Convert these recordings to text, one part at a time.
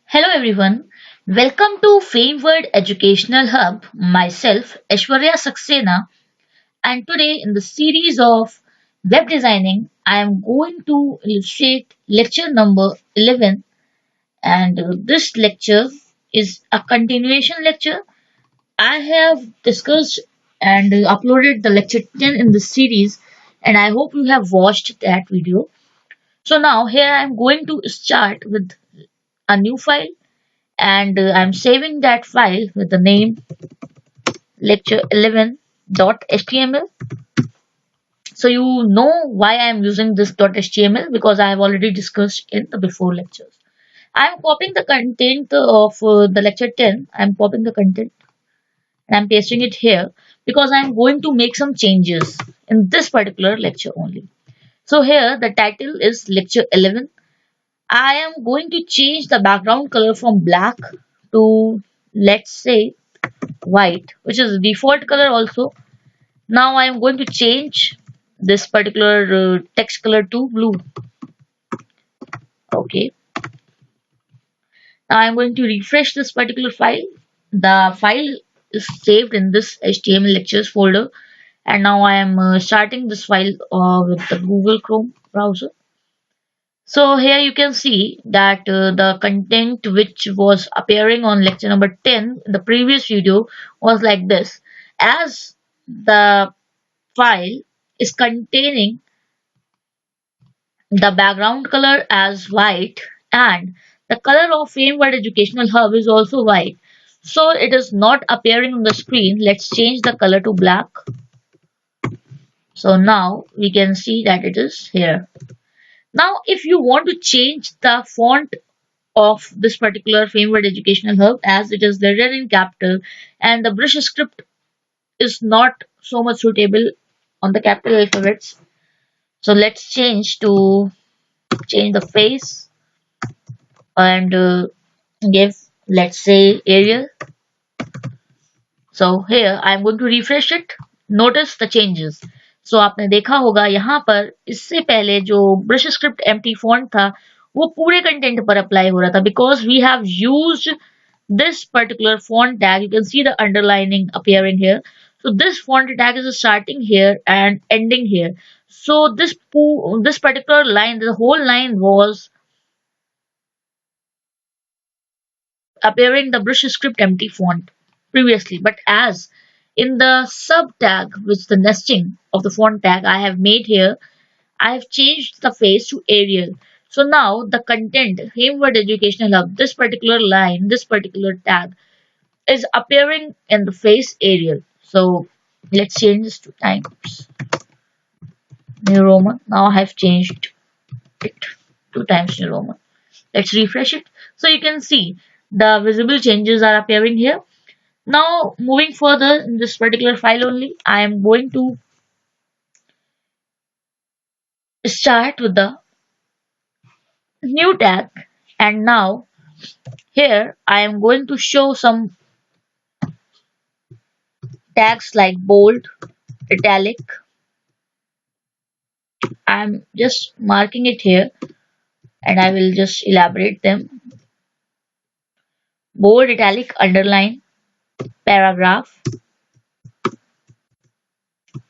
Hello everyone, welcome to Fameword Educational Hub. Myself, Aishwarya Saxena, and today in the series of web designing, I am going to illustrate lecture number 11. And this lecture is a continuation lecture. I have discussed and uploaded the lecture 10 in this series, and I hope you have watched that video. So now here I am going to start with a new file and I'm saving that file with the name lecture11.html. So you know why I'm using this .html because I have already discussed in the before lectures. I'm copying the content of the lecture 10. I'm copying the content and I'm pasting it here because I'm going to make some changes in this particular lecture only. So here the title is lecture 11. I am going to change the background color from black to, let's say, white, which is the default color also. Now I am going to change this particular text color to blue. Okay. Now I am going to refresh this particular file. The file is saved in this HTML lectures folder, and now I am starting this file with the Google Chrome browser. So here you can see that the content which was appearing on lecture number 10 in the previous video was like this. As the file is containing the background color as white and the color of Fameword Educational Hub is also white. So it is not appearing on the screen. Let's change the color to black. So now we can see that it is here. Now if you want to change the font of this particular Fameword Educational Hub as it is written in capital and the brush script is not so much suitable on the capital alphabets. So let's change the face and give, let's say, Arial. So here I'm going to refresh it. Notice the changes. So आपने देखा होगा यहाँ पर इससे पहले जो brush script empty font था वो पूरे कंटेंट पर अप्लाई हो रहा था because we have used this particular font tag. You can see the underlining appearing here. So this font tag is starting here and ending here. So this particular line, the whole line was appearing the brush script empty font previously, but as in the sub tag with the nesting of the font tag I have made here, I have changed the face to Arial. So now the content Fameword Educational Hub, this particular line, this particular tag is appearing in the face Arial. So let's change this to Times New Roman. Now I have changed it to Times New Roman. Let's refresh it. So you can see the visible changes are appearing here. Now moving further in this particular file only, I am going to start with the new tag and now here I am going to show some tags like bold, italic. I am just marking it here and I will just elaborate them. Bold, italic, underline, paragraph,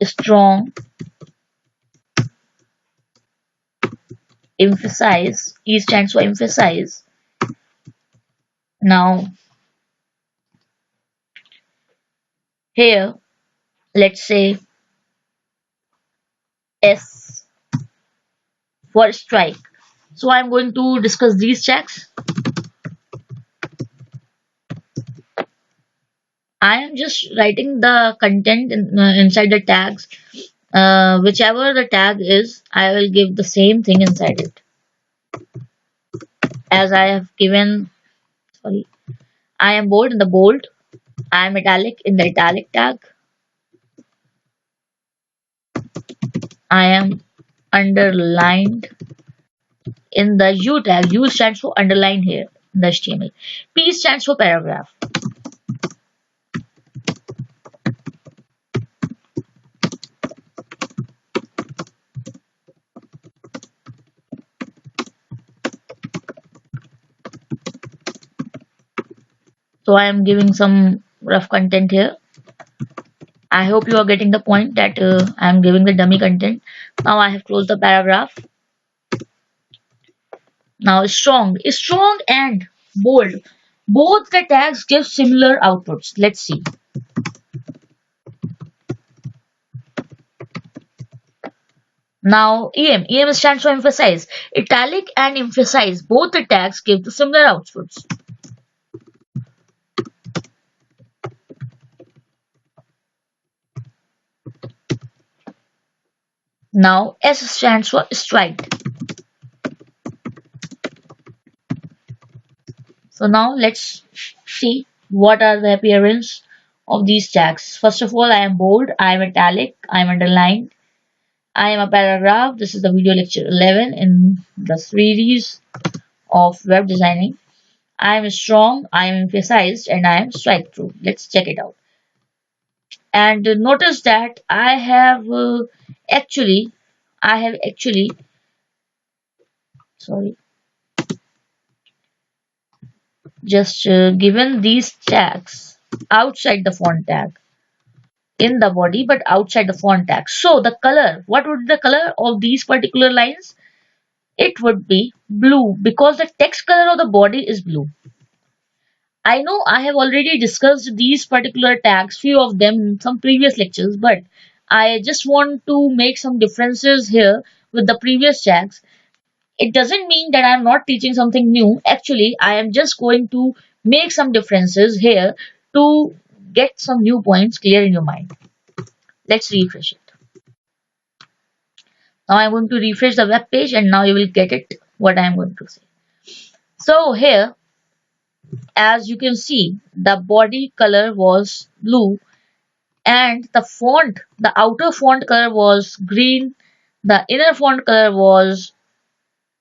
strong, emphasize. E stands for emphasize. Now here let's say S for strike. So I'm going to discuss these checks. I am just writing the content inside the tags. Whichever the tag is, I will give the same thing inside it. As I have given, sorry, I am bold in the bold. I am italic in the italic tag. I am underlined in the U tag. U stands for underline here in the HTML. P stands for paragraph. So I am giving some rough content here. I hope you are getting the point that I am giving the dummy content. Now I have closed the paragraph. Now strong and bold. Both the tags give similar outputs. Let's see. Now EM stands for emphasize. Italic and emphasize, both the tags give the similar outputs. Now S stands for striped. So now let's see what are the appearance of these tags. First of all, I am bold, I am italic, I am underlined, I am a paragraph. This is the video lecture 11 in the series of web designing. I am strong, I am emphasized, and I am strike through. Let's check it out. And notice that actually, I have actually, sorry, just given these tags outside the font tag in the body, but outside the font tag. So the color, what would be the color of these particular lines? It would be blue because the text color of the body is blue. I know I have already discussed these particular tags, few of them in some previous lectures, but I just want to make some differences here with the previous tags. It doesn't mean that I am not teaching something new. Actually, I am just going to make some differences here to get some new points clear in your mind. Let's refresh it. Now I'm going to refresh the web page and now you will get it what I'm going to say. So here, as you can see, the body color was blue and the outer font color was green, the inner font color was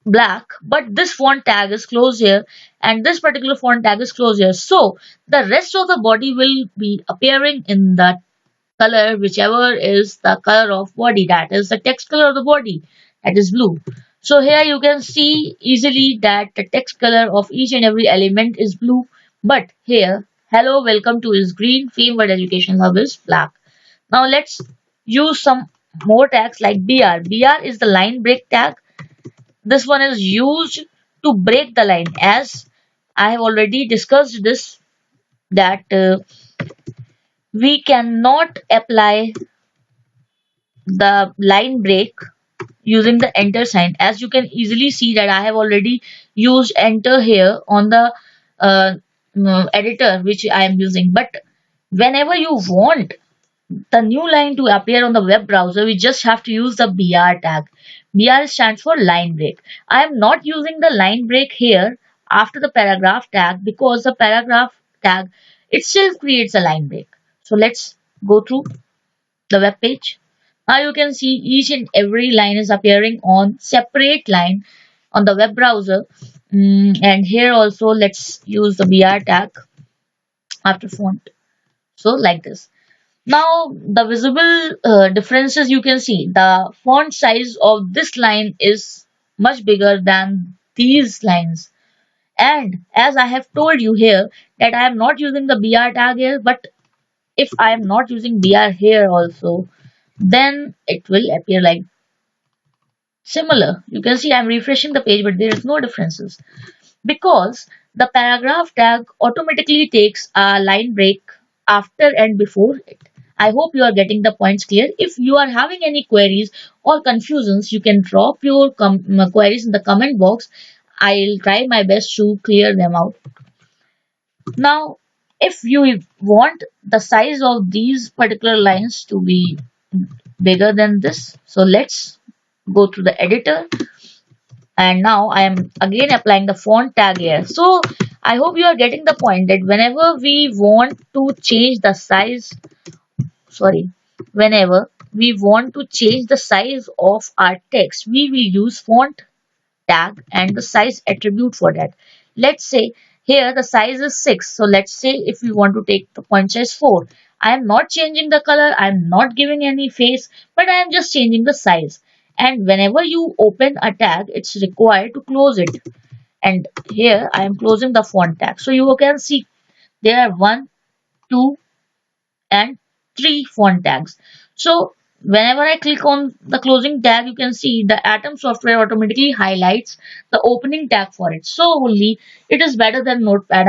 black, but this font tag is closed here and this particular font tag is closed here. So the rest of the body will be appearing in the color whichever is the color of body, that is the text color of the body, that is blue. So here you can see easily that the text color of each and every element is blue, but here hello welcome to is green, Fame World Education Hub is black. Now let's use some more tags like BR. BR is the line break tag. This one is used to break the line, as I have already discussed this, that we cannot apply the line break using the enter sign. As you can easily see that I have already used enter here on the editor which I am using, but whenever you want the new line to appear on the web browser, we just have to use the BR tag. BR stands for line break. I am not using the line break here after the paragraph tag because the paragraph tag itself creates a line break. So let's go through the web page. Now you can see each and every line is appearing on separate line on the web browser. And here also let's use the BR tag after font. So like this. Now the visible differences you can see. The font size of this line is much bigger than these lines. And as I have told you here that I am not using the BR tag here, but if I am not using BR here also, then it will appear like similar. You can see I'm refreshing the page, but there is no differences because the paragraph tag automatically takes a line break after and before it. I hope you are getting the points clear. If you are having any queries or confusions, you can drop your queries in the comment box. I'll try my best to clear them out. Now, if you want the size of these particular lines to be bigger than this, so let's go to the editor. And now I am again applying the font tag here. So I hope you are getting the point that whenever we want to change the size, whenever we want to change the size of our text, we will use font tag and the size attribute for that. Let's say here the size is 6. So let's say if we want to take the font size 4. I am not changing the color, I am not giving any face, but I am just changing the size. And whenever you open a tag, it's required to close it. And here I am closing the font tag. So you can see There are one, two, and three font tags. So whenever I click on the closing tag, you can see the Atom software automatically highlights the opening tag for it. So only it is better than Notepad.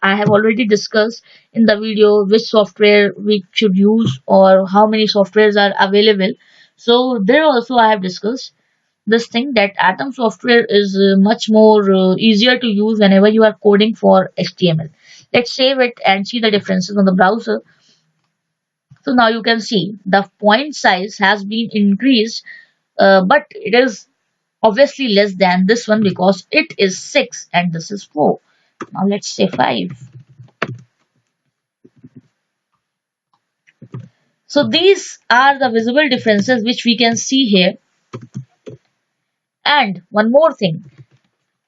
I have already discussed in the video which software we should use or how many softwares are available. So there also I have discussed this thing that Atom software is much more easier to use whenever you are coding for HTML. Let's save it and see the differences on the browser. So now you can see the point size has been increased, but it is obviously less than this one because it is 6 and this is 4. Now let's say 5. So these are the visible differences which we can see here. And one more thing,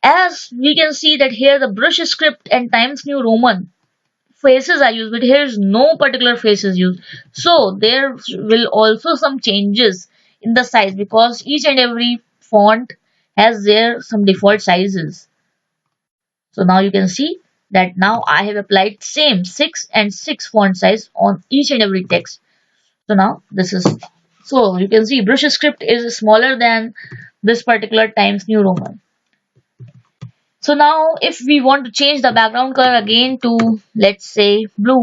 as we can see that here the brush script and Times New Roman faces are used, but here's no particular faces used. So there will also some changes in the size because each and every font has their some default sizes. So now you can see that now I have applied same 6 and 6 font size on each and every text. So now this is, so you can see brush script is smaller than this particular Times New Roman. So now if we want to change the background color again to, let's say, blue,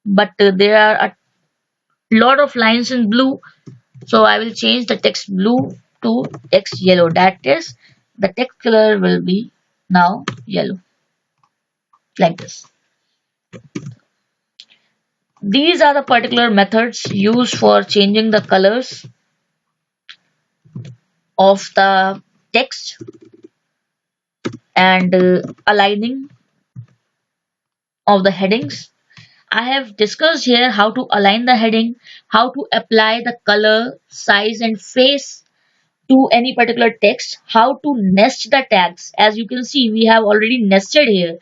but there are a lot of lines in blue, so I will change the text blue to text yellow. That is, the text color will be now yellow, like this. These are the particular methods used for changing the colors of the text and aligning of the headings. I have discussed here how to align the heading, how to apply the color, size and face to any particular text, how to nest the tags. As you can see, we have already nested here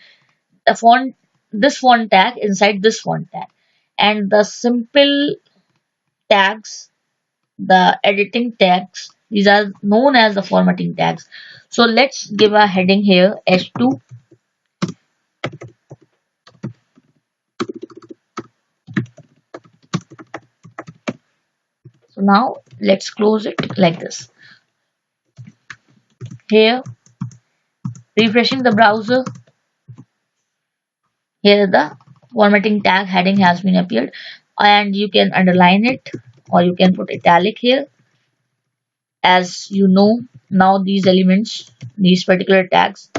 the font, this font tag inside this font tag, and the simple tags, the editing tags, these are known as the formatting tags. So let's give a heading here, H2. So now let's close it like this. Here, refreshing the browser, here the formatting tag heading has been appeared, and you can underline it or you can put italic here. As you know, now these elements, these particular tags,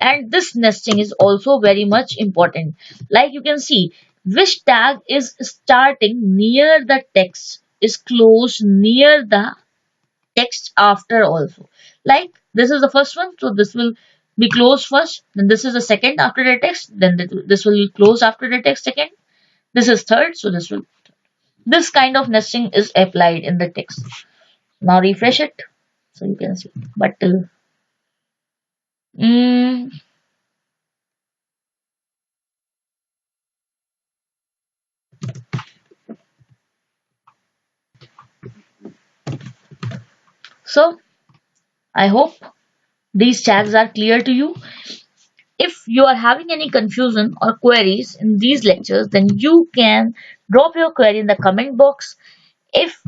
and this nesting is also very much important. Like you can see, which tag is starting near the text is closed near the text after also. Like this is the first one, so this will be closed first, then this is the second after the text, then this will be closed after the text second, this is third, so this kind of nesting is applied in the text. Now refresh it so you can see, but mm, so I hope these tags are clear to you. If you are having any confusion or queries in these lectures, then you can drop your query in the comment box. If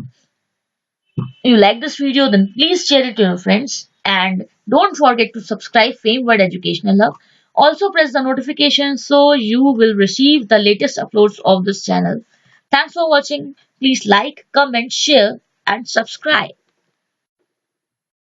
you like this video, then please share it to your friends and don't forget to subscribe Fame Word Educational Hub. Also press the notification so you will receive the latest uploads of this channel. Thanks for watching. Please like, comment, share and subscribe.